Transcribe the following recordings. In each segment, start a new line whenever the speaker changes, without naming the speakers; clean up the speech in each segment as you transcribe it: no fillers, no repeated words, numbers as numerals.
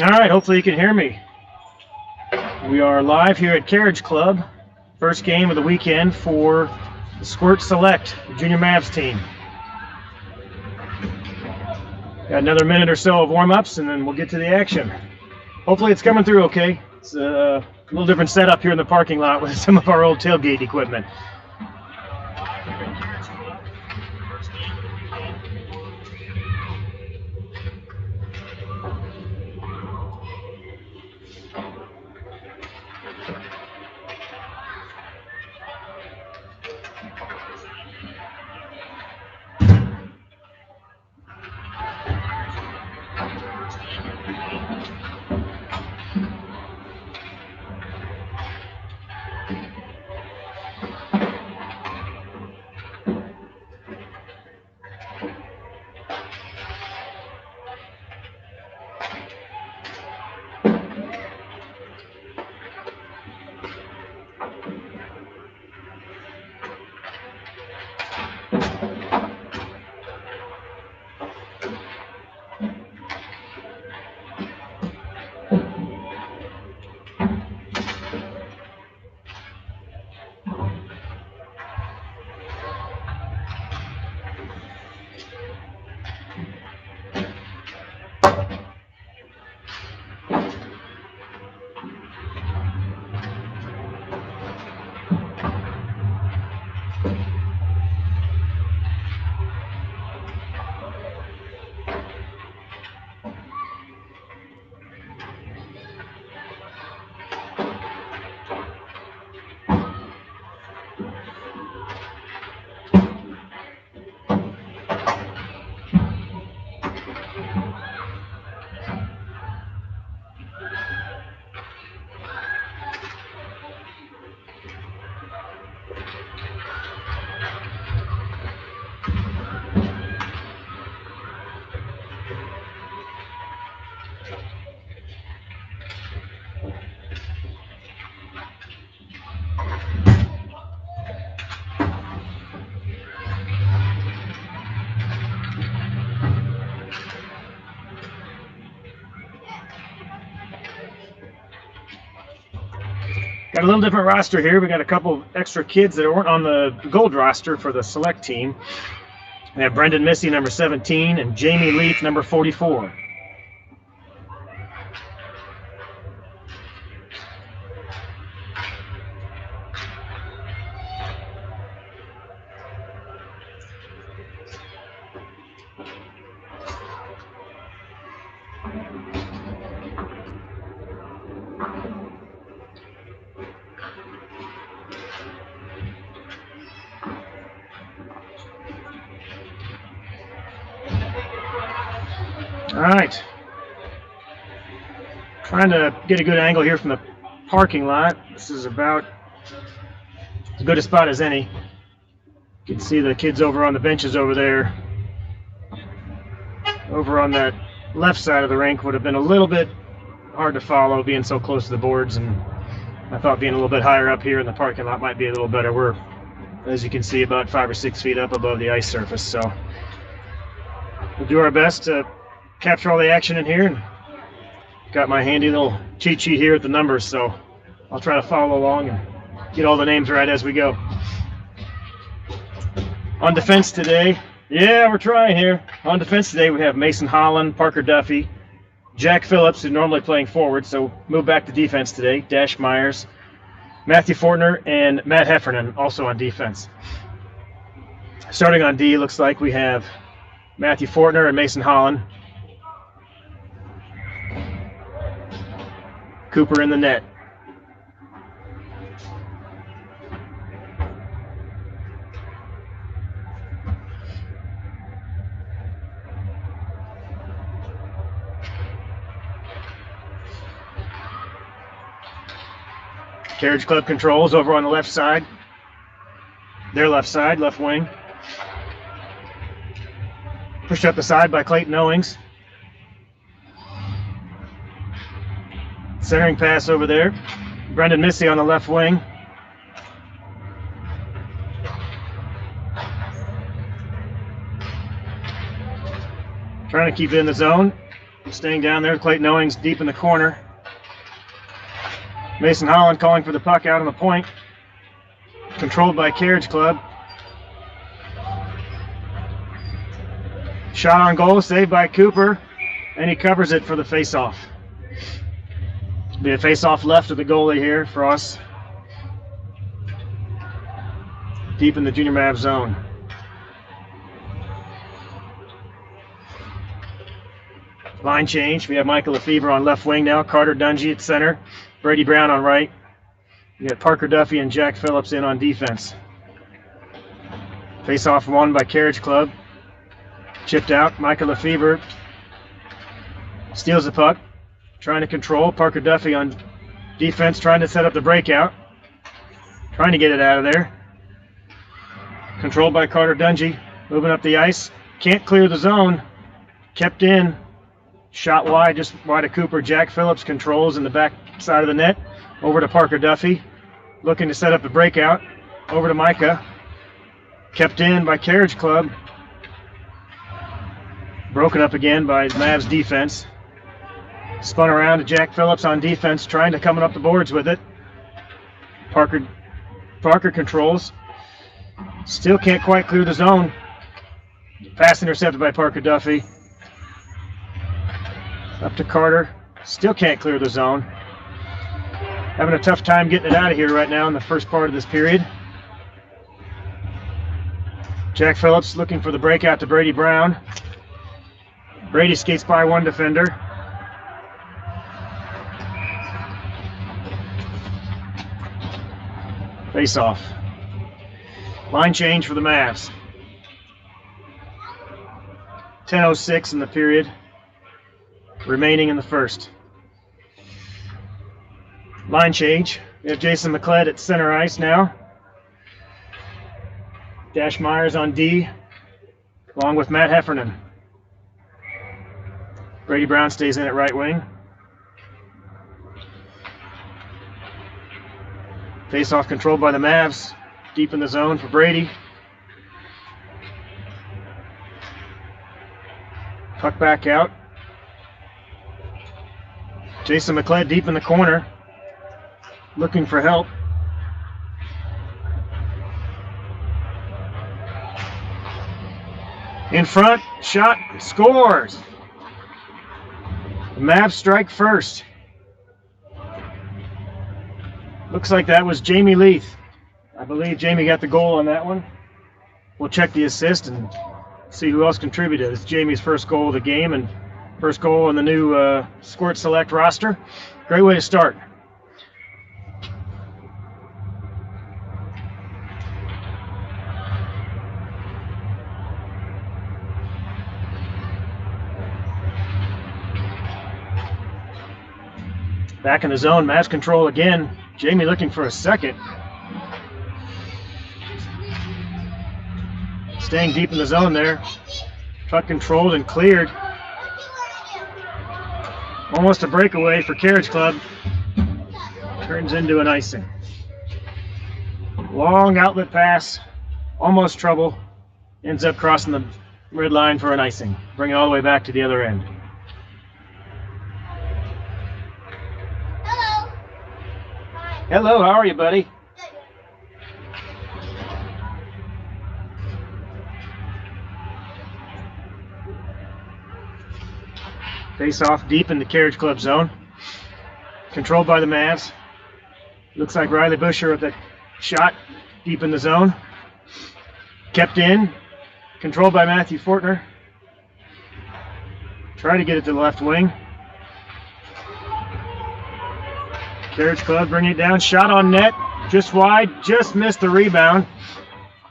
All right, hopefully you can hear me. We are live here at Carriage Club. First game of the weekend for the Squirt Select Junior Mavs team. Got another minute or so of warm-ups, and then we'll get to the action. Hopefully it's coming through okay. It's a little different setup here in the parking lot with some of our old tailgate equipment. Got a little different roster here. We got a couple extra kids that weren't on the gold roster for the select team. We have Brendan Missy, number 17, and Jamie Leaf, number 44. All right, trying to get a good angle here from the parking lot. This is about as good a spot as any. You can see the kids over on the benches over there. Over on that left side of the rink would have been a little bit hard to follow, being so close to the boards, and I thought being a little bit higher up here in the parking lot might be a little better. We're, as you can see, about 5 or 6 feet up above the ice surface, so we'll do our best to capture all the action in here. And got my handy little cheat sheet here with the numbers, so I'll try to follow along and get all the names right as we go. On defense today, yeah, we're trying here. On defense today, we have Mason Holland, Parker Duffy, Jack Phillips, who's normally playing forward, so move back to defense today. Dash Myers, Matthew Fortner, and Matt Heffernan also on defense. Starting on D, looks like we have Matthew Fortner and Mason Holland. Cooper in the net. Carriage Club controls over on the left side. Their left side, left wing. Pushed up the side by Clayton Owings. Centering pass over there. Brendan Missy on the left wing. Trying to keep it in the zone. Staying down there. Clayton Owings deep in the corner. Mason Holland calling for the puck out on the point. Controlled by Carriage Club. Shot on goal, saved by Cooper, and he covers it for the face-off. Be a face-off left of the goalie here for us. Deep in the junior Mavs zone. Line change. We have Michael Lefevre on left wing now. Carter Dungy at center. Brady Brown on right. We got Parker Duffy and Jack Phillips in on defense. Face-off won by Carriage Club. Chipped out. Michael Lefevre steals the puck. Trying to control. Parker Duffy on defense, trying to set up the breakout. Trying to get it out of there. Controlled by Carter Dungy. Moving up the ice. Can't clear the zone. Kept in. Shot wide, just wide of Cooper. Jack Phillips controls in the back side of the net. Over to Parker Duffy. Looking to set up the breakout. Over to Micah. Kept in by Carriage Club. Broken up again by Mavs defense. Spun around to Jack Phillips on defense, trying to come up the boards with it. Parker controls. Still can't quite clear the zone. Pass intercepted by Parker Duffy. Up to Carter. Still can't clear the zone. Having a tough time getting it out of here right now in the first part of this period. Jack Phillips looking for the breakout to Brady Brown. Brady skates by one defender. Face off. Line change for the Mavs. 10:06 in the period. Remaining in the first. Line change. We have Jason McLeod at center ice now. Dash Myers on D, along with Matt Heffernan. Brady Brown stays in at right wing. Face-off controlled by the Mavs. Deep in the zone for Brady. Puck back out. Jason McLeod deep in the corner. Looking for help. In front, shot, scores. The Mavs strike first. Looks like that was Jamie Leith. I believe Jamie got the goal on that one. We'll check the assist and see who else contributed. It's Jamie's first goal of the game and first goal on the new Squirt Select roster. Great way to start. Back in the zone, Mavs control again. Jamie looking for a second. Staying deep in the zone there. Puck controlled and cleared. Almost a breakaway for Carriage Club. Turns into an icing. Long outlet pass. Almost trouble. Ends up crossing the red line for an icing. Bring it all the way back to the other end. Hello, how are you, buddy? Face off deep in the Carriage Club zone. Controlled by the Mavs. Looks like Riley Busher with that shot deep in the zone. Kept in. Controlled by Matthew Fortner. Try to get it to the left wing. Carriage Club bringing it down. Shot on net. Just wide. Just missed the rebound.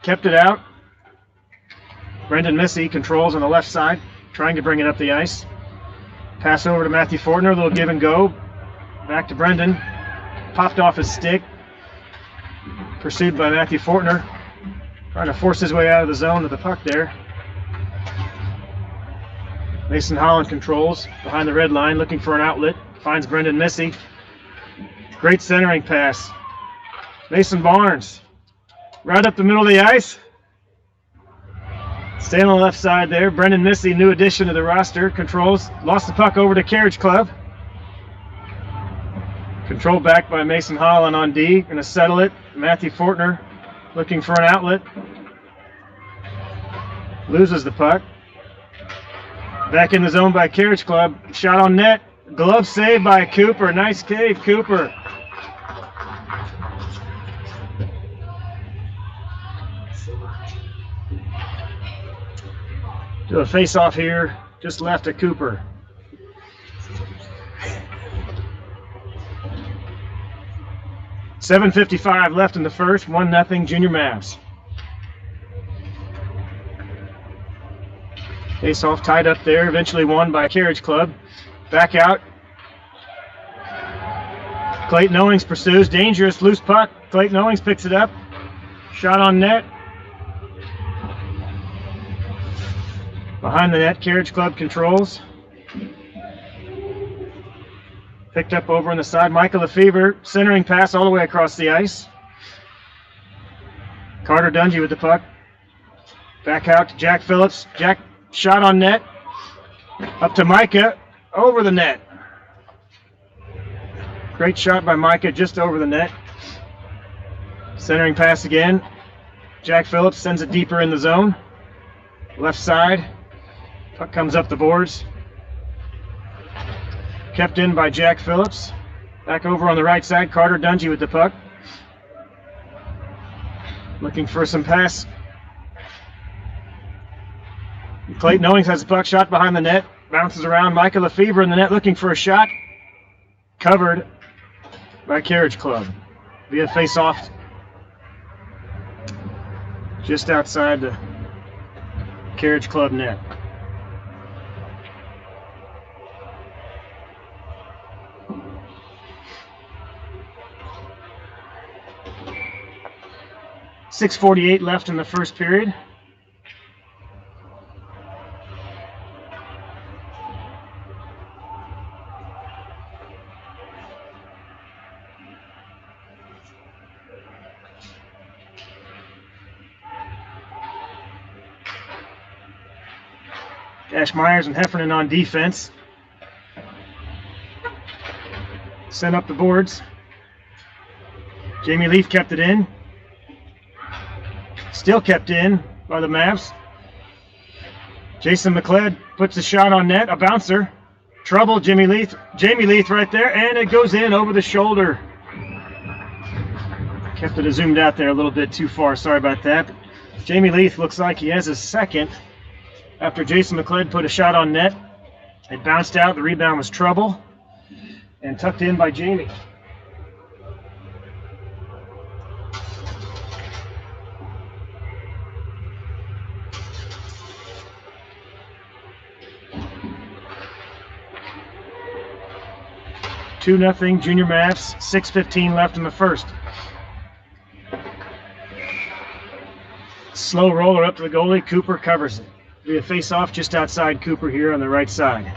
Kept it out. Brendan Missy controls on the left side. Trying to bring it up the ice. Pass over to Matthew Fortner. A little give and go. Back to Brendan. Popped off his stick. Pursued by Matthew Fortner. Trying to force his way out of the zone with the puck there. Mason Holland controls behind the red line, looking for an outlet. Finds Brendan Missy. Great centering pass. Mason Barnes. Right up the middle of the ice. Staying on the left side there. Brendan Missy, new addition to the roster. Controls. Lost the puck over to Carriage Club. Controlled back by Mason Holland on D. Going to settle it. Matthew Fortner looking for an outlet. Loses the puck. Back in the zone by Carriage Club. Shot on net. Glove save by Cooper. Nice save, Cooper. Do a face-off here. Just left to Cooper. $7:55 left in the first. 1-0 Junior Mavs. Face-off tied up there. Eventually won by Carriage Club. Back out. Clayton Owings pursues. Dangerous. Loose puck. Clayton Owings picks it up. Shot on net. Behind the net, Carriage Club controls. Picked up over on the side. Michael Lefevre, centering pass all the way across the ice. Carter Dungy with the puck. Back out to Jack Phillips. Jack shot on net. Up to Micah. Over the net. Great shot by Micah just over the net. Centering pass again. Jack Phillips sends it deeper in the zone. Left side. Puck comes up the boards. Kept in by Jack Phillips. Back over on the right side, Carter Dungy with the puck. Looking for some pass. Clayton Owings has the puck, shot behind the net. Bounces around. Michael Lefevre in the net looking for a shot. Covered by Carriage Club. Via face-off. Just outside the Carriage Club net. $6:48 left in the first period. Dash Myers and Heffernan on defense. Sent up the boards. Jamie Leaf kept it in. Still kept in by the Mavs. Jason McLeod puts a shot on net, a bouncer. Trouble, Jamie Leaf right there, and it goes in over the shoulder. Kept it zoomed out there a little bit too far, sorry about that. Jamie Leaf looks like he has his second after Jason McLeod put a shot on net. It bounced out, the rebound was Trouble, and tucked in by Jamie. $2-0 Junior Mavs, 6:15 left in the first. Slow roller up to the goalie, Cooper covers it. Via face-off just outside Cooper here on the right side.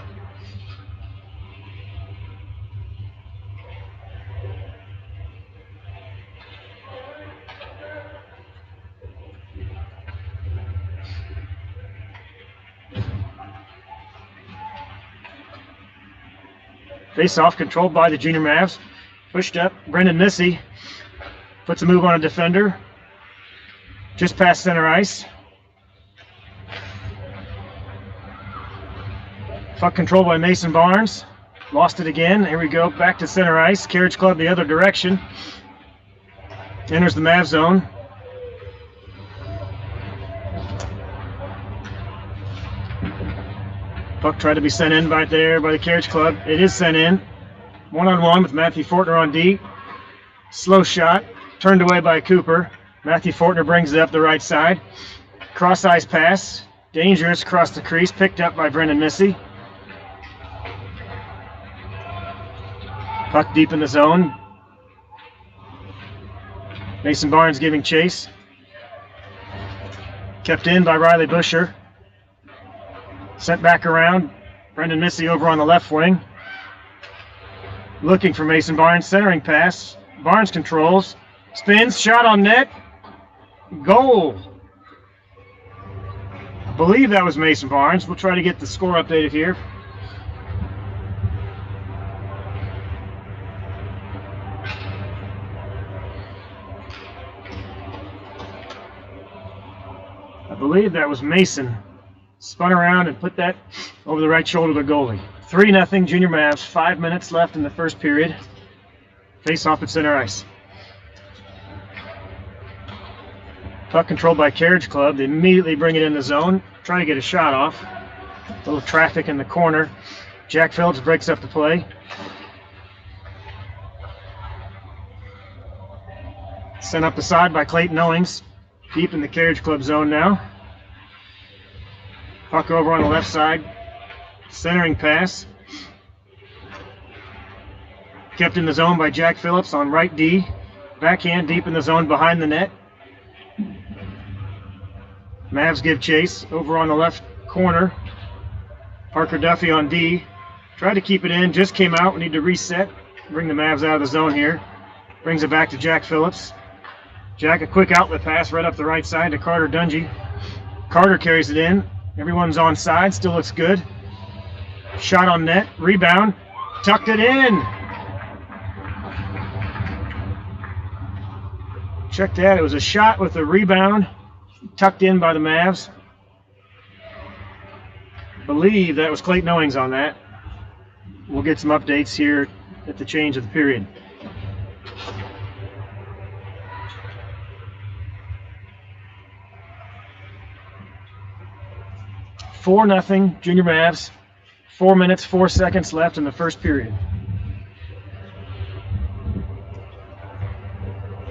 Face-off controlled by the Junior Mavs. Pushed up. Brendan Missy puts a move on a defender. Just past center ice. Puck controlled by Mason Barnes. Lost it again. Here we go. Back to center ice. Carriage Club the other direction. Enters the Mavs zone. Puck tried to be sent in right there by the Carriage Club. It is sent in. One-on-one with Matthew Fortner on D. Slow shot. Turned away by Cooper. Matthew Fortner brings it up the right side. Cross-ice pass. Dangerous across the crease. Picked up by Brendan Missy. Puck deep in the zone. Mason Barnes giving chase. Kept in by Riley Busher. Sent back around. Brendan Missy over on the left wing. Looking for Mason Barnes. Centering pass. Barnes controls. Spins. Shot on net. Goal. I believe that was Mason Barnes. We'll try to get the score updated here. I believe that was Mason. Spun around and put that over the right shoulder of the goalie. 3-0 Junior Mavs. 5 minutes left in the first period. Face off at center ice. Puck controlled by Carriage Club. They immediately bring it in the zone. Try to get a shot off. A little traffic in the corner. Jack Phillips breaks up the play. Sent up the side by Clayton Owings. Deep in the Carriage Club zone now. Puck over on the left side. Centering pass. Kept in the zone by Jack Phillips on right D. Backhand deep in the zone behind the net. Mavs give chase over on the left corner. Parker Duffy on D. Tried to keep it in. Just came out. We need to reset. Bring the Mavs out of the zone here. Brings it back to Jack Phillips. Jack, a quick outlet pass right up the right side to Carter Dungy. Carter carries it in. Everyone's on side. Still looks good. Shot on net. Rebound. Tucked it in. Check that. It was a shot with a rebound. Tucked in by the Mavs. Believe that was Clayton Owings on that. We'll get some updates here at the change of the period. Four nothing Junior Mavs. 4 minutes, 4 seconds left in the first period.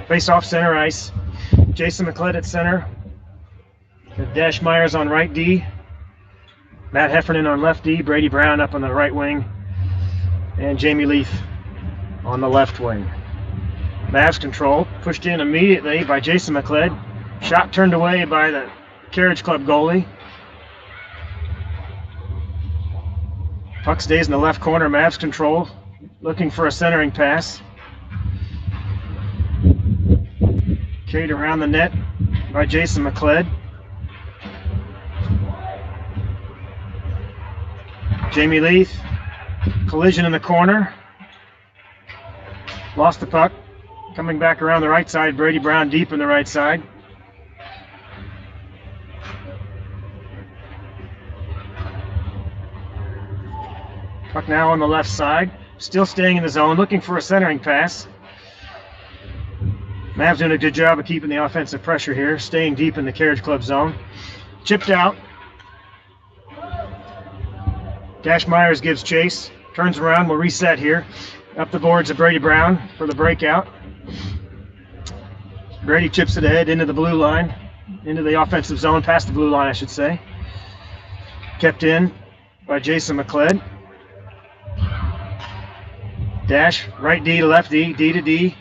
Face off center ice. Jason McLeod at center. Dash Myers on right D. Matt Heffernan on left D. Brady Brown up on the right wing. And Jamie Leith on the left wing. Mavs control. Pushed in immediately by Jason McLeod. Shot turned away by the Carriage Club goalie. Puck stays in the left corner. Mavs control. Looking for a centering pass. Carried around the net by Jason McLeod. Jamie Leith. Collision in the corner. Lost the puck. Coming back around the right side. Brady Brown deep in the right side. Puck now on the left side. Still staying in the zone. Looking for a centering pass. Mavs doing a good job of keeping the offensive pressure here. Staying deep in the Carriage Club zone. Chipped out. Dash Myers gives chase. Turns around. We'll reset here. Up the boards of Brady Brown for the breakout. Brady chips it ahead into the blue line. Into the offensive zone. Past the blue line, I should say. Kept in by Jason McLeod. Dash, right D to left D, D to D.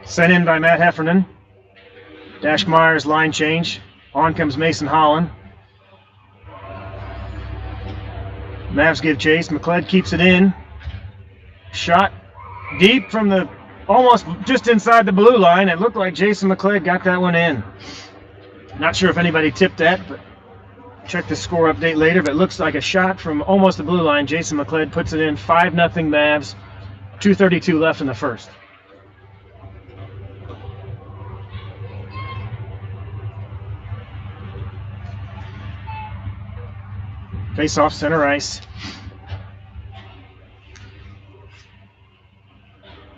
Sent in by Matt Heffernan. Dash Myers line change. On comes Mason Holland. Mavs give chase. McLeod keeps it in. Shot deep from the almost just inside the blue line. It looked like Jason McLeod got that one in. Not sure if anybody tipped that, but check the score update later. But it looks like a shot from almost the blue line. Jason McLeod puts it in. 5-0 Mavs. 2:32 left in the first. Face off center ice.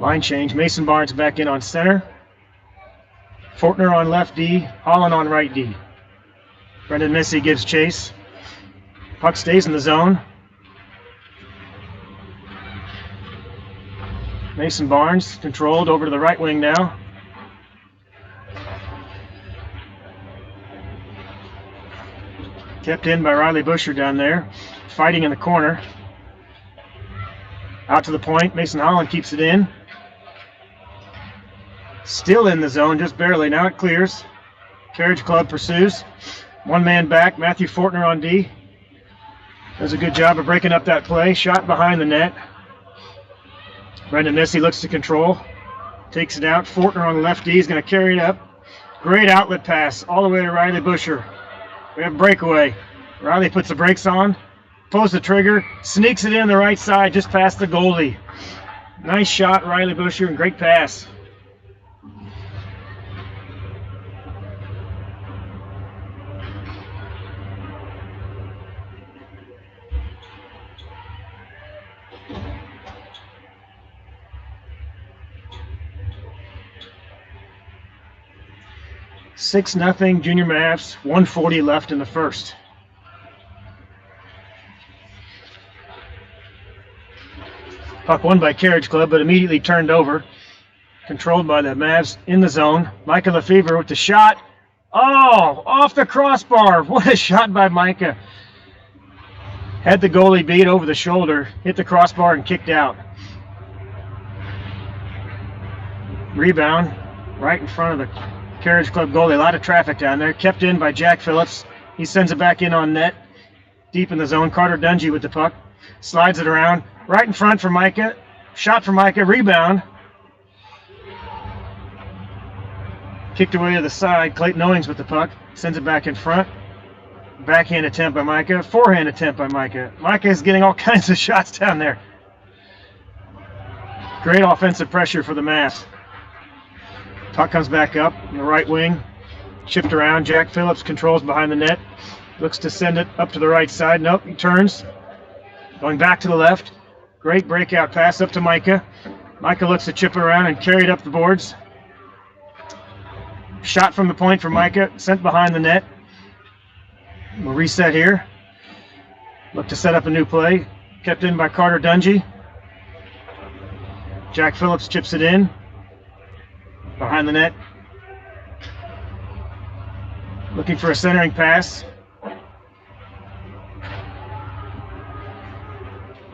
Line change. Mason Barnes back in on center. Fortner on left D. Holland on right D. Brendan Missy gives chase. Puck stays in the zone. Mason Barnes controlled over to the right wing now. Kept in by Riley Busher down there, fighting in the corner. Out to the point, Mason Holland keeps it in. Still in the zone, just barely. Now it clears. Carriage Club pursues. One man back, Matthew Fortner on D. Does a good job of breaking up that play. Shot behind the net. Brendan Missy looks to control. Takes it out. Fortner on the left D is going to carry it up. Great outlet pass all the way to Riley Busher. We have a breakaway. Riley puts the brakes on. Pulls the trigger. Sneaks it in the right side just past the goalie. Nice shot, Riley Busher, and great pass. Six nothing Junior Mavs, 1:40 left in the first. Puck won by Carriage Club, but immediately turned over. Controlled by the Mavs in the zone. Micah Lefevre with the shot. Oh, off the crossbar. What a shot by Micah. Had the goalie beat over the shoulder, hit the crossbar and kicked out. Rebound right in front of the Carriage Club goalie. A lot of traffic down there. Kept in by Jack Phillips. He sends it back in on net. Deep in the zone. Carter Dungy with the puck. Slides it around. Right in front for Micah. Shot for Micah. Rebound. Kicked away to the side. Clayton Owings with the puck. Sends it back in front. Backhand attempt by Micah. Forehand attempt by Micah. Micah is getting all kinds of shots down there. Great offensive pressure for the Mavs. Puck comes back up in the right wing. Shift around. Jack Phillips controls behind the net. Looks to send it up to the right side. Nope, he turns. Going back to the left. Great breakout pass up to Micah. Micah looks to chip around and carry it up the boards. Shot from the point for Micah. Sent behind the net. We'll reset here. Look to set up a new play. Kept in by Carter Dungy. Jack Phillips chips it in. Behind the net. Looking for a centering pass.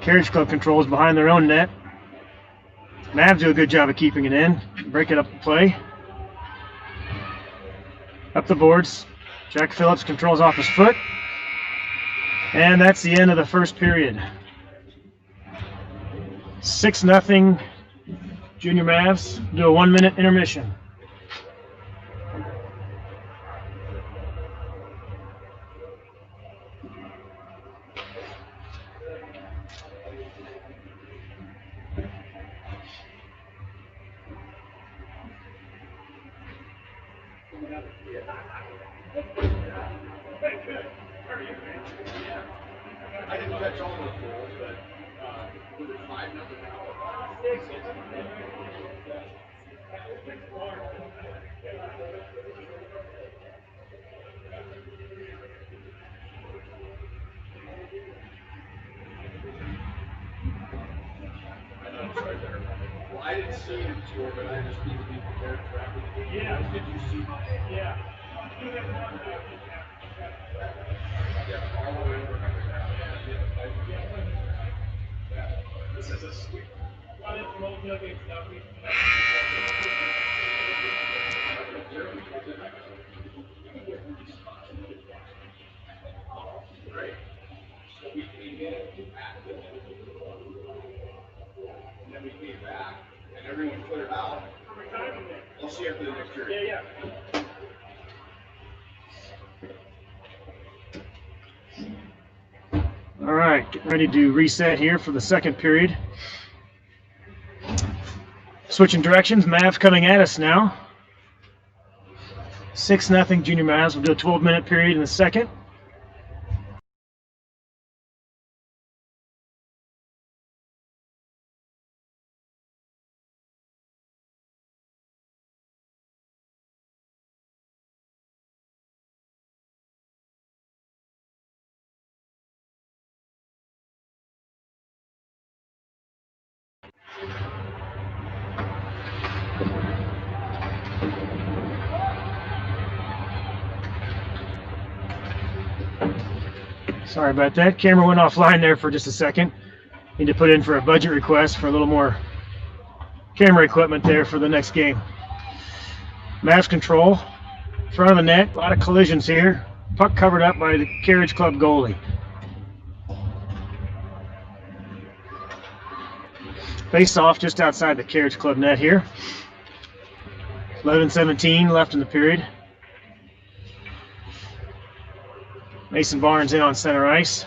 Carriage Club controls behind their own net. Mavs do a good job of keeping it in. Break it up the play. Up the boards. Jack Phillips controls off his foot. And that's the end of the first period. 6-0 Junior Mavs. Do a 1-minute intermission.
I didn't catch all the goals, but was it 5-0 now? I know it's right there. Well, I didn't see him score, but I just need to be prepared for everything. Yeah. Did you see? Yeah. Yeah, all the way over. This is a sweet. Right. So we came in active. And then we came back, and everyone cleared out. I'll see you after the next period. Yeah.
All right, getting ready to reset here for the second period. Switching directions, Mavs coming at us now. 6-0 Junior Mavs. We'll do a 12-minute period in the second. Sorry about that. Camera went offline there for just a second. Need to put in for a budget request for a little more camera equipment there for the next game. Mavs control. Front of the net. A lot of collisions here. Puck covered up by the Carriage Club goalie. Face off just outside the Carriage Club net here. 11:17 left in the period. Mason Barnes in on center ice.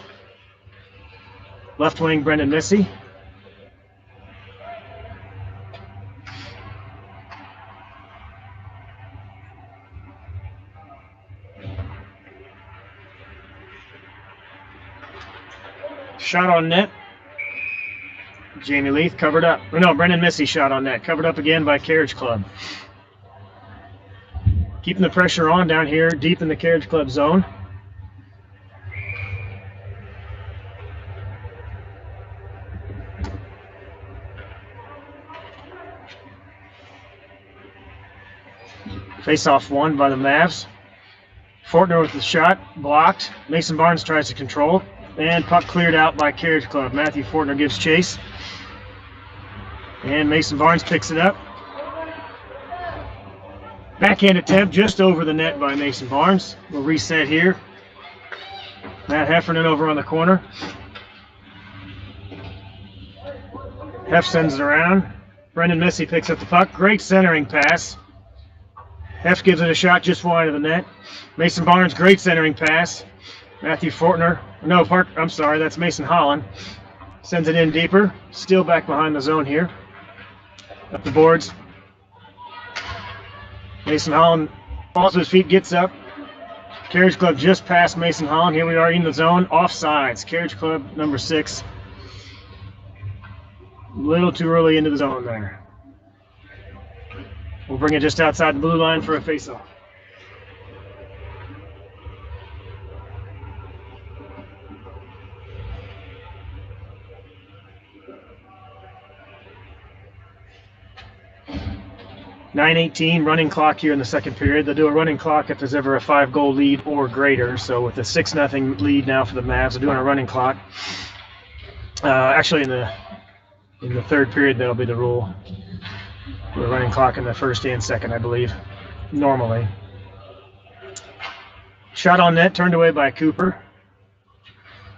Left wing, Brendan Missy. Shot on net. Jamie Leith covered up. No, Brendan Missy shot on net. Covered up again by Carriage Club. Keeping the pressure on down here, deep in the Carriage Club zone. Face-off won by the Mavs. Fortner with the shot, blocked. Mason Barnes tries to control, and puck cleared out by Carriage Club. Matthew Fortner gives chase, and Mason Barnes picks it up. Backhand attempt just over the net by Mason Barnes. We'll reset here. Matt Heffernan over on the corner. Hef sends it around. Brendan Missy picks up the puck. Great centering pass. Hef gives it a shot just wide of the net. Mason Barnes, great centering pass. Matthew Fortner, no, I'm sorry, that's Mason Holland. Sends it in deeper. Still back behind the zone here. Up the boards. Mason Holland falls to his feet, gets up. Carriage Club just past Mason Holland. Here we are in the zone. Offsides. Carriage Club number 6. A little too early into the zone there. We'll bring it just outside the blue line for a face-off. .9:18 running clock here in the second period. They'll do a running clock if there's ever a 5-goal lead or greater. So with a 6-0 lead now for the Mavs, they're doing a running clock. Actually, in the third period, that'll be the rule. We're running clock in the first and second, I believe, normally. Shot on net, turned away by Cooper.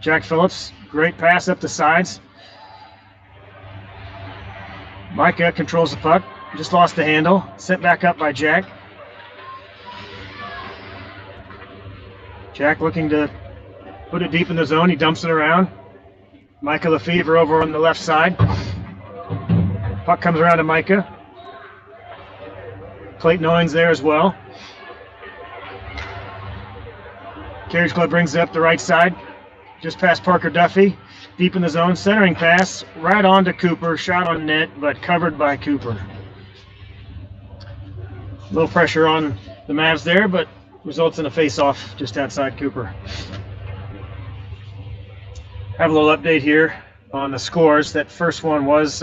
Jack Phillips, great pass up the sides. Micah controls the puck, just lost the handle, sent back up by Jack. Jack looking to put it deep in the zone, he dumps it around. Micah Lefevre over on the left side. Puck comes around to Micah. Clayton Owens there as well. Carriage Club brings it up the right side, just past Parker Duffy, deep in the zone, centering pass, right on to Cooper, shot on net, but covered by Cooper. A little pressure on the Mavs there, but results in a face-off just outside Cooper. Have a little update here on the scores. That first one was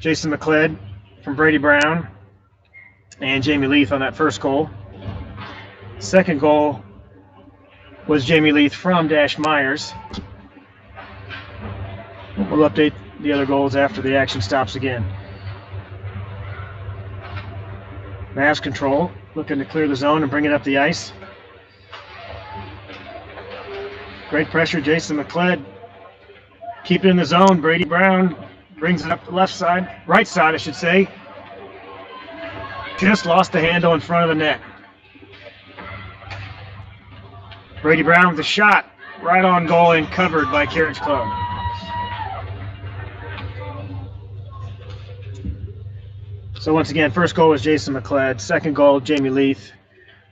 Jason McLeod from Brady Brown and Jamie Leith on that first goal. Second goal was Jamie Leith from Dash Myers. We'll update the other goals after the action stops again. Mavs control, looking to clear the zone and bring it up the ice. Great pressure, Jason McLeod. Keep it in the zone. Brady Brown brings it up the left side, right side, I should say. Just lost the handle in front of the net. Brady Brown with a shot right on goal and covered by Carriage Club. So once again, first goal was Jason McLeod. Second goal, Jamie Leith.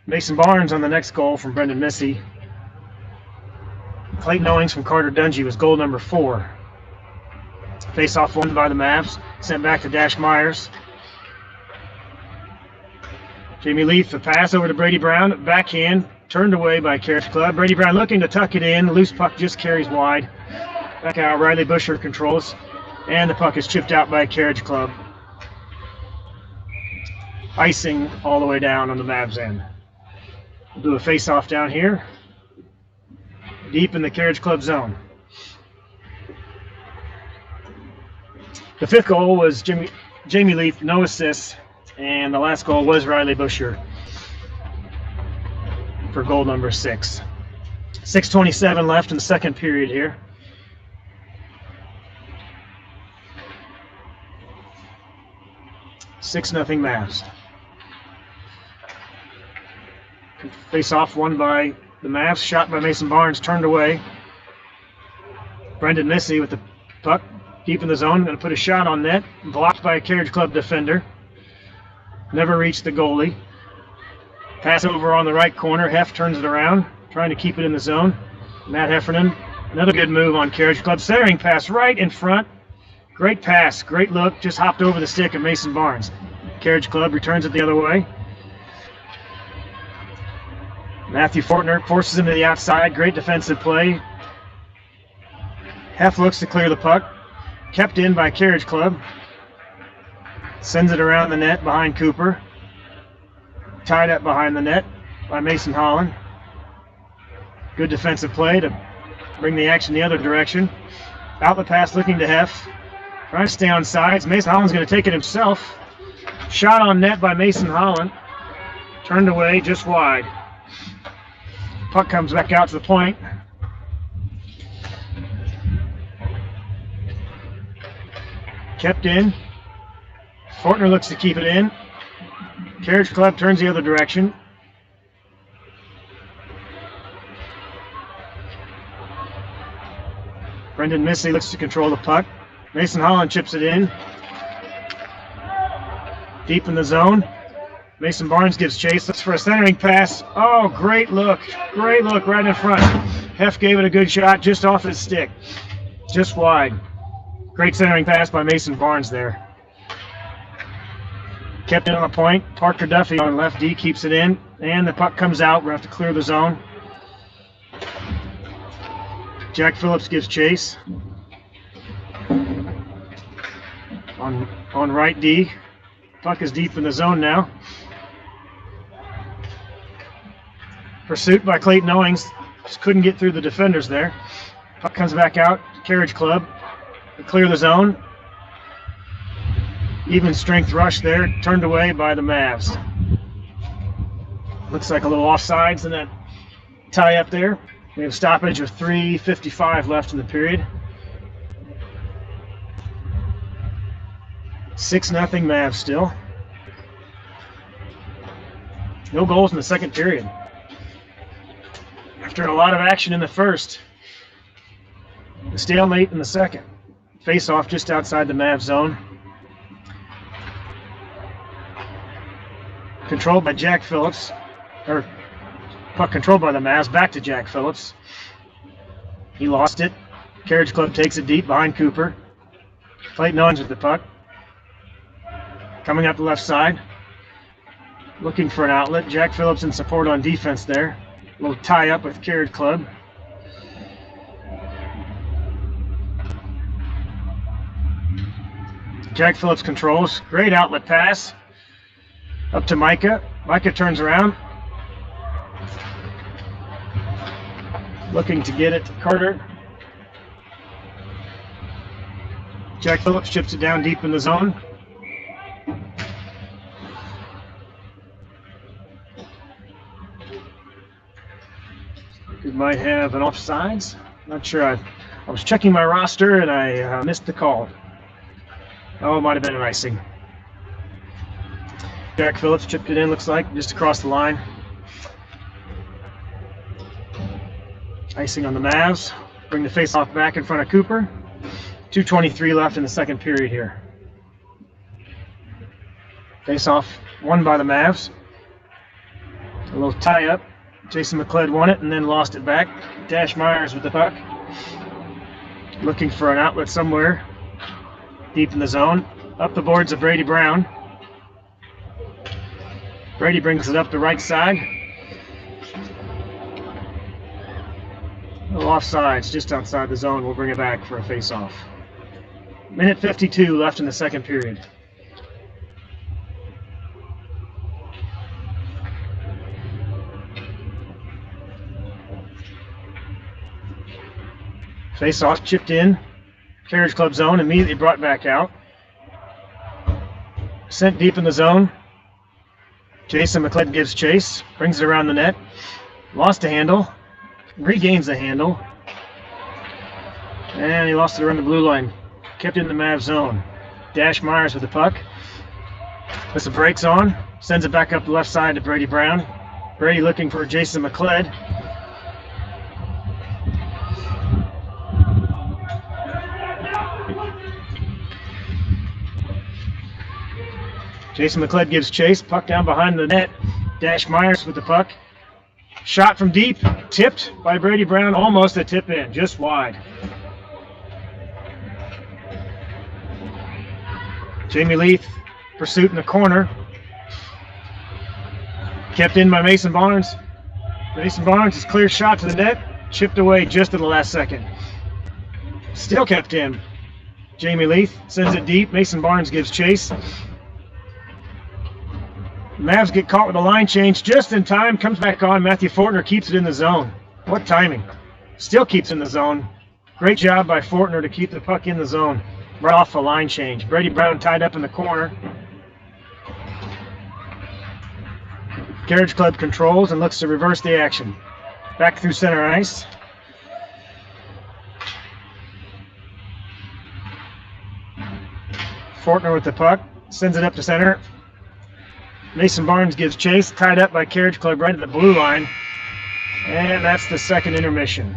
Mason Barnes on the next goal from Brendan Missy. Clayton Owings from Carter Dungy was goal number 4. Face-off won by the Mavs. Sent back to Dash Myers. Jamie Leith, the pass over to Brady Brown. Backhand, turned away by Carriage Club. Brady Brown looking to tuck it in. Loose puck just carries wide. Back out, Riley Busher controls. And the puck is chipped out by Carriage Club. Icing all the way down on the Mavs end. We'll do a face-off down here. deep in the Carriage Club zone. The fifth goal was Jamie Leaf, no assists, and the last goal was Riley Busher for goal number 6. 6:27 left in the second period here. Six nothing Mavs. Face off won by the Mavs, shot by Mason Barnes, turned away. Brendan Missy with the puck deep in the zone, going to put a shot on net, blocked by a Carriage Club defender. Never reached the goalie. Pass over on the right corner, Heff turns it around, trying to keep it in the zone. Matt Heffernan, another good move on Carriage Club, centering pass right in front. Great pass, great look, just hopped over the stick of Mason Barnes. Carriage Club returns it the other way. Matthew Fortner forces him to the outside, great defensive play. Heff looks to clear the puck, kept in by Carriage Club. Sends it around the net behind Cooper. Tied up behind the net by Mason Holland. Good defensive play to bring the action the other direction. Outlet pass looking to Heff. Trying to stay on sides. Mason Holland's going to take it himself. Shot on net by Mason Holland. Turned away just wide. Puck comes back out to the point. Kept in. Fortner looks to keep it in. Carriage Club turns the other direction. Brendan Missy looks to control the puck. Mason Holland chips it in. Deep in the zone. Mason Barnes gives chase. Looks for a centering pass. Oh, great look. Great look right in front. Heff gave it a good shot just off his stick. Just wide. Great centering pass by Mason Barnes there. Kept it on the point. Parker Duffy on left D keeps it in. And the puck comes out. We're going to have to clear the zone. Jack Phillips gives chase. On right D. Puck is deep in the zone now. Pursuit by Clayton Owings. Just couldn't get through the defenders there. Puck comes back out. Carriage Club. To clear the zone. Even strength rush there. Turned away by the Mavs. Looks like a little offsides in that tie up there. We have a stoppage of 3:55 left in the period. 6-0 Mavs still. No goals in the second period. After a lot of action in the first. The stalemate in the second. Face off just outside the Mavs zone. Controlled by Jack Phillips. Puck controlled by the Mavs. Back to Jack Phillips. He lost it. Carriage Club takes it deep behind Cooper. Clayton Owens with the puck. Coming up the left side. Looking for an outlet. Jack Phillips in support on defense there. A little tie up with Carriage Club. Jack Phillips controls. Great outlet pass. Up to Micah. Micah turns around. Looking to get it to Carter. Jack Phillips chips it down deep in the zone. We might have an offsides. Not sure. I was checking my roster and I missed the call. Oh, it might have been an icing. Jack Phillips chipped it in, looks like, just across the line. Icing on the Mavs. Bring the face-off back in front of Cooper. 2:23 left in the second period here. Face-off won by the Mavs. A little tie-up. Jason McLeod won it and then lost it back. Dash Myers with the puck. Looking for an outlet somewhere. Deep in the zone. Up the boards of Brady Brown. Brady brings it up the right side. A little offsides just outside the zone. We'll bring it back for a face-off. Minute 52 left in the second period. Face off, chipped in. Carriage Club zone, immediately brought back out. Sent deep in the zone. Jason McCled gives chase, brings it around the net. Lost the handle, regains the handle. And he lost it around the blue line. Kept in the Mavs zone. Dash Myers with the puck. Puts the brakes on, sends it back up the left side to Brady Brown. Brady looking for Jason McCled. Jason McCled gives chase, puck down behind the net. Dash Myers with the puck. Shot from deep, tipped by Brady Brown, almost a tip in, just wide. Jamie Leith, pursuit in the corner. Kept in by Mason Barnes. Mason Barnes' clear shot to the net, chipped away just at the last second. Still kept in. Jamie Leith sends it deep. Mason Barnes gives chase. Mavs get caught with a line change just in time. Comes back on. Matthew Fortner keeps it in the zone. What timing. Still keeps in the zone. Great job by Fortner to keep the puck in the zone. Right off a line change. Brady Brown tied up in the corner. Carriage Club controls and looks to reverse the action. Back through center ice. Fortner with the puck. Sends it up to center. Mason Barnes gives chase, tied up by Carriage Club right at the blue line. And that's the second intermission.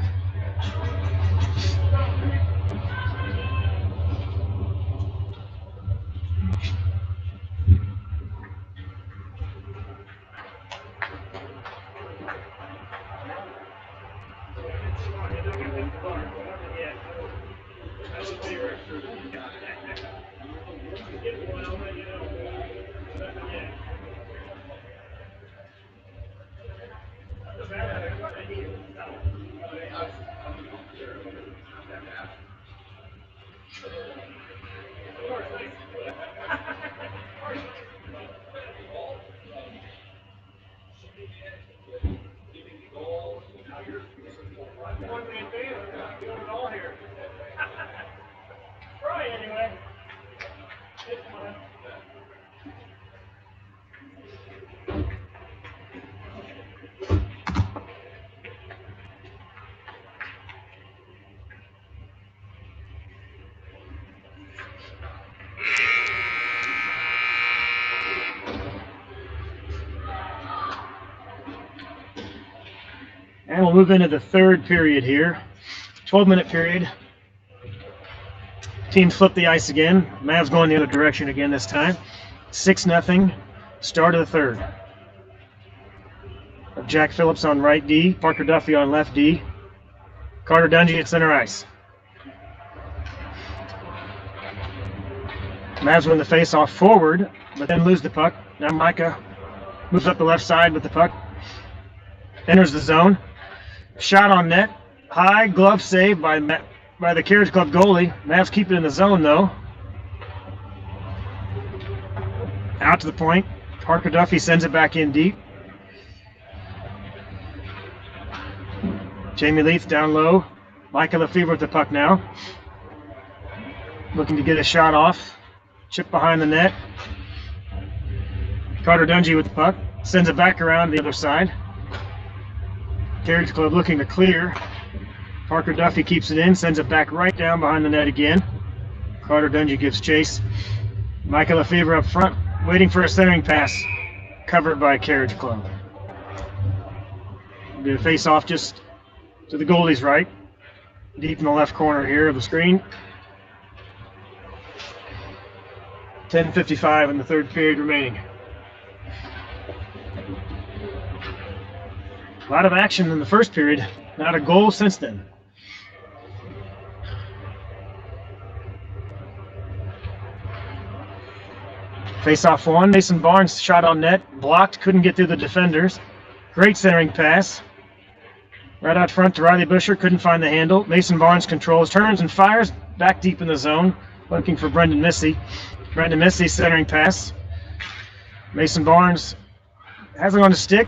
And we'll move into the third period here. 12-minute period. Teams flip the ice again. Mavs going the other direction again this time. 6-0. Start of the third. Jack Phillips on right D. Parker Duffy on left D. Carter Dungy at center ice. Mavs win the face-off forward, but then lose the puck. Now Micah moves up the left side with the puck. Enters the zone. Shot on net. High glove save by the Carriage Club goalie. Mavs keep it in the zone though. Out to the point. Parker Duffy sends it back in deep. Jamie Leith down low. Micah Lefebvre with the puck now. Looking to get a shot off. Chip behind the net. Carter Dungy with the puck. Sends it back around the other side. Carriage Club looking to clear. Parker Duffy keeps it in, sends it back right down behind the net again. Carter Dungy gives chase. Micah Lefebvre up front, waiting for a centering pass. Covered by Carriage Club. Do a face-off just to the goalie's right. Deep in the left corner here of the screen. 10:55 in the third period remaining. A lot of action in the first period. Not a goal since then. Face-off one. Mason Barnes shot on net. Blocked. Couldn't get through the defenders. Great centering pass. Right out front to Riley Busher. Couldn't find the handle. Mason Barnes controls. Turns and fires. Back deep in the zone. Looking for Brendan Missy. Brendan Missy centering pass. Mason Barnes has it on his stick.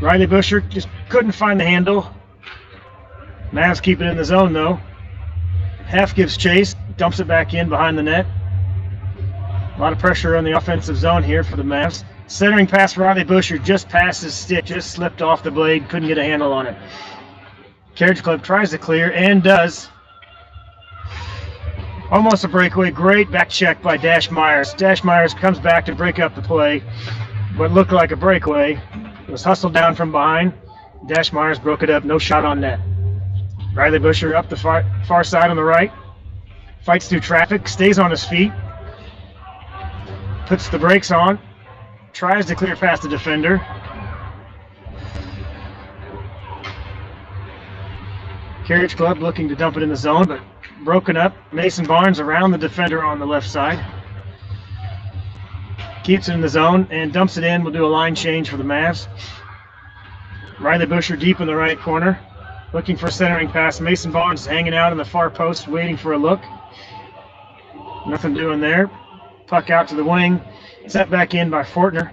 Riley Busher just couldn't find the handle. Mavs keep it in the zone though. Half gives chase, dumps it back in behind the net. A lot of pressure on the offensive zone here for the Mavs. Centering pass for Riley Busher, just past his stick, just slipped off the blade, couldn't get a handle on it. Carriage Club tries to clear and does. Almost a breakaway. Great back check by Dash Myers. Dash Myers comes back to break up the play. What looked like a breakaway was hustled down from behind. Dash Myers broke it up. No shot on net. Riley Busher up the far side on the right. Fights through traffic. Stays on his feet. Puts the brakes on. Tries to clear past the defender. Carriage Club looking to dump it in the zone, but broken up. Mason Barnes around the defender on the left side. Keeps it in the zone and dumps it in. We'll do a line change for the Mavs. Riley Busher deep in the right corner. Looking for a centering pass. Mason Barnes hanging out in the far post, waiting for a look. Nothing doing there. Puck out to the wing. Set back in by Fortner.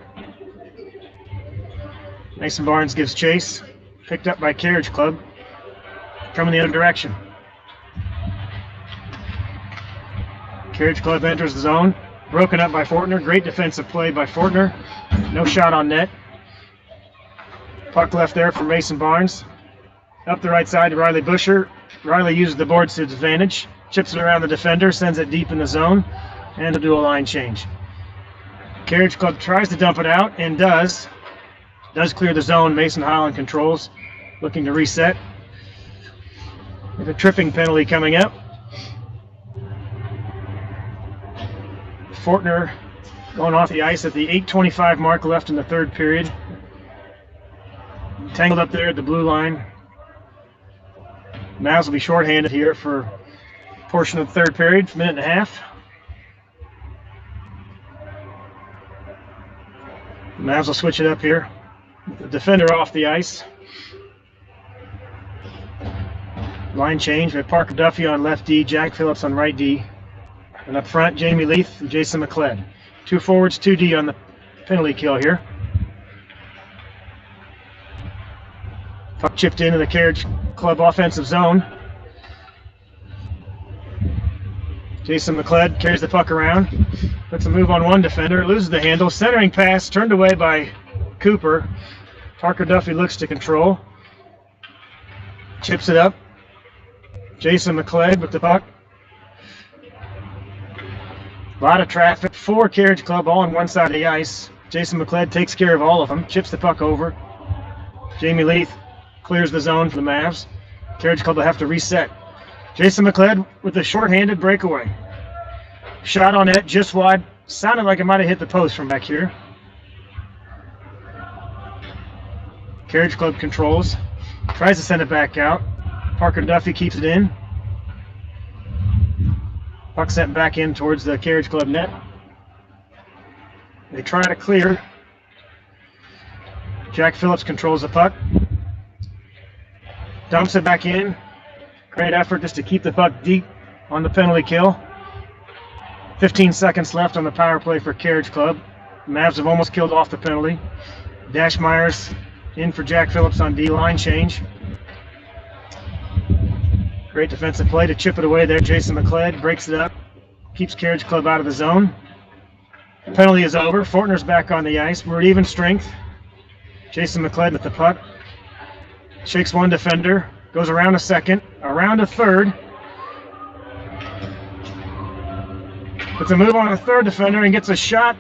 Mason Barnes gives chase. Picked up by Carriage Club. Coming the other direction. Carriage Club enters the zone. Broken up by Fortner. Great defensive play by Fortner. No shot on net. Puck left there for Mason Barnes. Up the right side to Riley Busher. Riley uses the boards to his advantage. Chips it around the defender. Sends it deep in the zone. And to do a line change. Carriage Club tries to dump it out and does. Does clear the zone. Mason Holland controls. Looking to reset. With a tripping penalty coming up. Fortner going off the ice at the 8:25 mark left in the third period. Tangled up there at the blue line. Mavs will be shorthanded here for a portion of the third period, minute and a half. Mavs will switch it up here. The defender off the ice. Line change with Parker Duffy on left D, Jack Phillips on right D. And up front, Jamie Leith and Jason McLeod. 2 forwards, 2 D on the penalty kill here. Puck chipped into the Carriage Club offensive zone. Jason McLeod carries the puck around. Puts a move on one defender, loses the handle. Centering pass turned away by Cooper. Parker Duffy looks to control. Chips it up. Jason McLeod with the puck. A lot of traffic. 4 Carriage Club all on one side of the ice. Jason McLeod takes care of all of them. Chips the puck over. Jamie Leith clears the zone for the Mavs. Carriage Club will have to reset. Jason McLeod with a shorthanded breakaway. Shot on net just wide. Sounded like it might have hit the post from back here. Carriage Club controls. Tries to send it back out. Parker Duffy keeps it in. Puck sent back in towards the Carriage Club net. They try to clear. Jack Phillips controls the puck. Dumps it back in. Great effort just to keep the puck deep on the penalty kill. 15 seconds left on the power play for Carriage Club. The Mavs have almost killed off the penalty. Dash Myers in for Jack Phillips on D, line change. Great defensive play to chip it away there. Jason McLeod breaks it up. Keeps Carriage Club out of the zone. The penalty is over. Fortner's back on the ice. We're at even strength. Jason McLeod with the puck. Shakes one defender. Goes around a second. Around a third. Puts a move on a third defender and gets a shot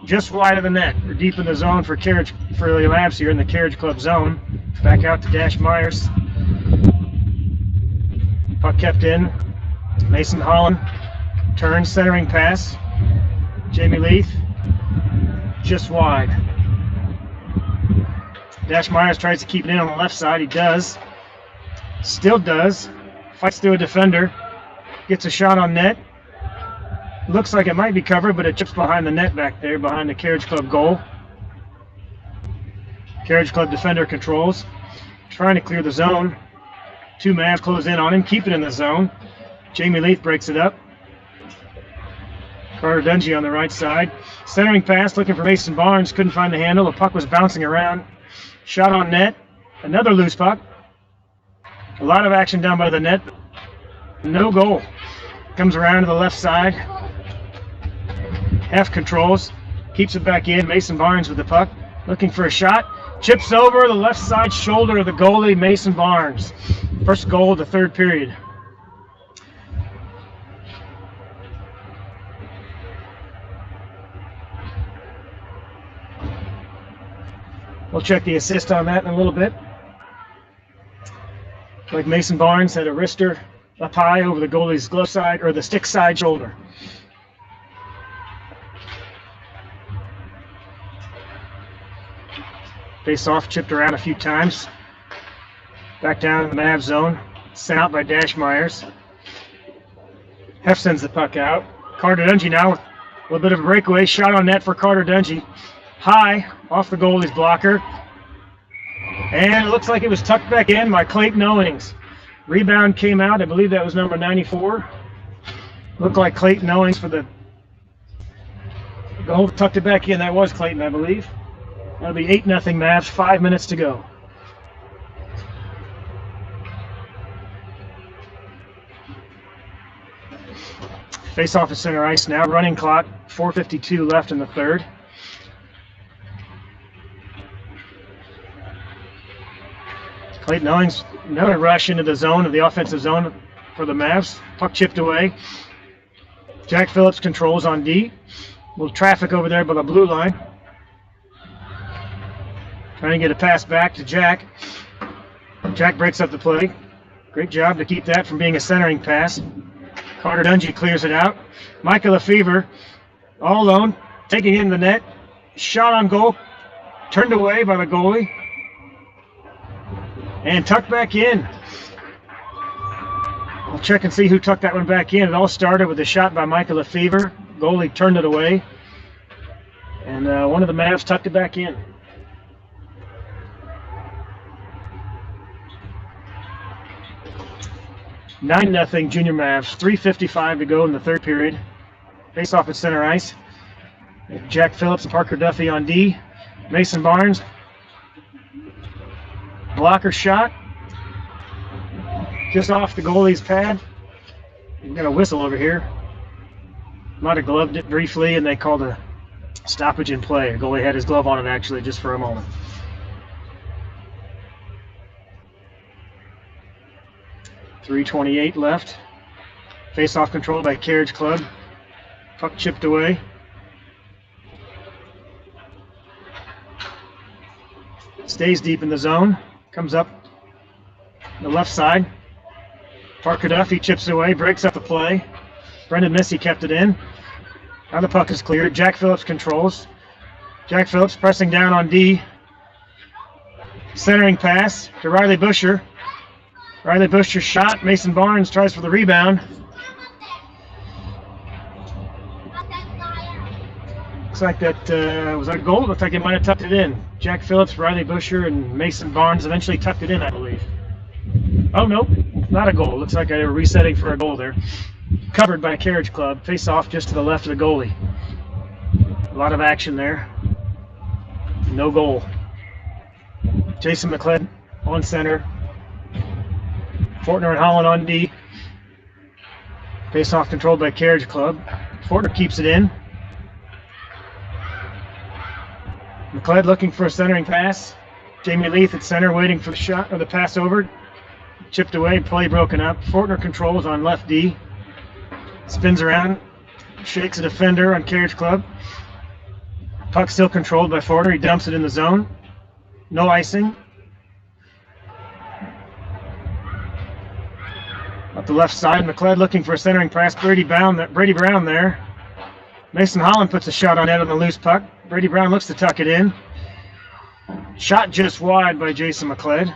just wide of the net. We're deep in the zone for the Mavs here in the Carriage Club zone. Back out to Dash Myers. Puck kept in. Mason Holland turns, centering pass. Jamie Leith just wide. Dash Myers tries to keep it in on the left side. He does. Still does. Fights through a defender. Gets a shot on net. Looks like it might be covered, but it chips behind the net back there, behind the Carriage Club goal. Carriage Club defender controls. Trying to clear the zone. 2 Mavs close in on him, keep it in the zone. Jamie Leith breaks it up. Carter Dungy on the right side. Centering pass, looking for Mason Barnes. Couldn't find the handle. The puck was bouncing around. Shot on net. Another loose puck. A lot of action down by the net. No goal. Comes around to the left side. Heft controls. Keeps it back in. Mason Barnes with the puck. Looking for a shot. Chips over the left side shoulder of the goalie, Mason Barnes. First goal of the third period. We'll check the assist on that in a little bit. Like Mason Barnes had a wrister up high over the goalie's glove side, or the stick side shoulder. Face off, chipped around a few times. Back down in the Mavs zone. Sent out by Dash Myers. Heft sends the puck out. Carter Dungy now with a little bit of a breakaway. Shot on net for Carter Dungy. High off the goalie's blocker. And it looks like it was tucked back in by Clayton Owings. Rebound came out. I believe that was number 94. Looked like Clayton Owings for the goal. Tucked it back in. That was Clayton, I believe. That'll be 8-0 Mavs. 5 minutes to go. Face off at center ice now. Running clock. 4:52 left in the third. Clayton Owings, another rush into the zone of the offensive zone for the Mavs. Puck chipped away. Jack Phillips controls on D. A little traffic over there by the blue line. Trying to get a pass back to Jack. Jack breaks up the play. Great job to keep that from being a centering pass. Carter Dungy clears it out. Micah Lefevre, all alone, taking it in the net. Shot on goal. Turned away by the goalie. And tucked back in. We'll check and see who tucked that one back in. It all started with a shot by Micah Lefevre. Goalie turned it away. And one of the Mavs tucked it back in. Nine 0 Junior Mavs. 3:55 to go in the third period. Face off at center ice. Jack Phillips and Parker Duffy on D. Mason Barnes. Blocker shot. Just off the goalie's pad. We've got a whistle over here. Might have gloved it briefly, and they called a stoppage in play. The goalie had his glove on it actually just for a moment. .328 left. Face-off controlled by Carriage Club. Puck chipped away. Stays deep in the zone. Comes up the left side. Parker Duffy chips away, breaks up the play. Brendan Missy kept it in. Now the puck is cleared. Jack Phillips controls. Jack Phillips pressing down on D. Centering pass to Riley Busher. Riley Busher shot. Mason Barnes tries for the rebound. Looks like that was that a goal. Looks like he might have tucked it in. Jack Phillips, Riley Busher, and Mason Barnes eventually tucked it in, I believe. Oh, nope, not a goal. Looks like they were resetting for a goal there. Covered by Carriage Club. Face off just to the left of the goalie. A lot of action there. No goal. Jason McLeod on center. Fortner and Holland on D. Face off controlled by Carriage Club. Fortner keeps it in. McLeod looking for a centering pass. Jamie Leith at center waiting for the shot or the pass over. Chipped away, play broken up. Fortner controls on left D. Spins around, shakes a defender on Carriage Club. Puck still controlled by Fortner. He dumps it in the zone. No icing. Up the left side, McLeod looking for a centering pass. Brady Brown there. Mason Holland puts a shot on net on the loose puck. Brady Brown looks to tuck it in. Shot just wide by Jason McLeod.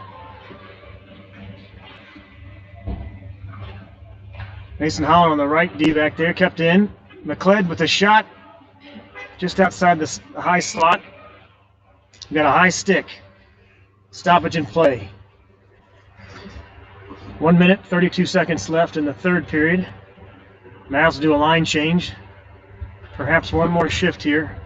Mason Holland on the right, D back there, kept in. McLeod with a shot just outside the high slot. We got a high stick. Stoppage in play. 1 minute, 32 seconds left in the third period. Mavs will do a line change. Perhaps one more shift here.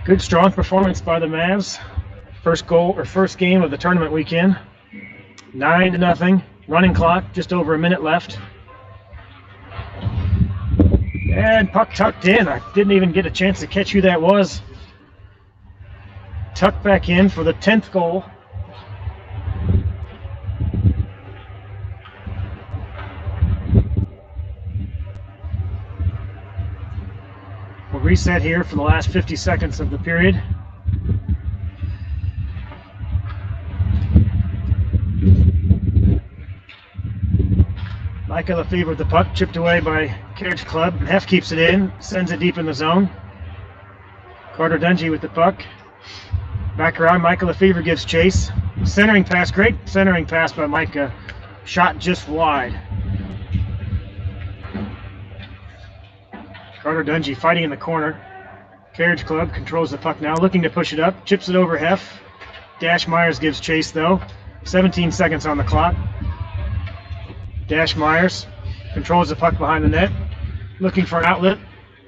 Good, strong performance by the Mavs. First goal or first game of the tournament weekend. 9-0. Running clock, just over a minute left. And puck tucked in. I didn't even get a chance to catch who that was. Tucked back in for the 10th goal. We'll reset here for the last 50 seconds of the period. Micah Lefevre with the puck, chipped away by Carriage Club. Hef keeps it in, sends it deep in the zone. Carter Dungy with the puck. Back around, Micah Lefevre gives chase. Centering pass, great centering pass by Micah. Shot just wide. Carter Dungy fighting in the corner. Carriage Club controls the puck now, looking to push it up. Chips it over Hef. Dash Myers gives chase though. 17 seconds on the clock. Dash Myers controls the puck behind the net. Looking for an outlet.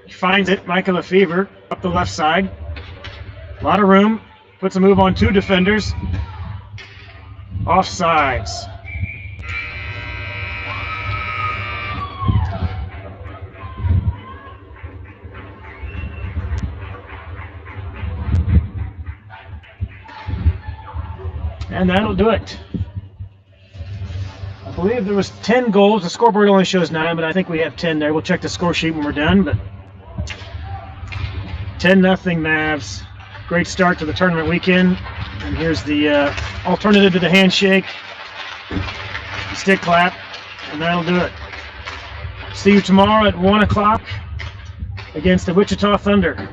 He finds it. Micah Lefevre up the left side. A lot of room. Puts a move on 2 defenders. Offsides. And that'll do it. I believe there was 10 goals. The scoreboard only shows 9, but I think we have 10 there. We'll check the score sheet when we're done. But 10-0 Mavs. Great start to the tournament weekend. And here's the alternative to the handshake, the stick clap, and that'll do it. See you tomorrow at 1 o'clock against the Wichita Thunder.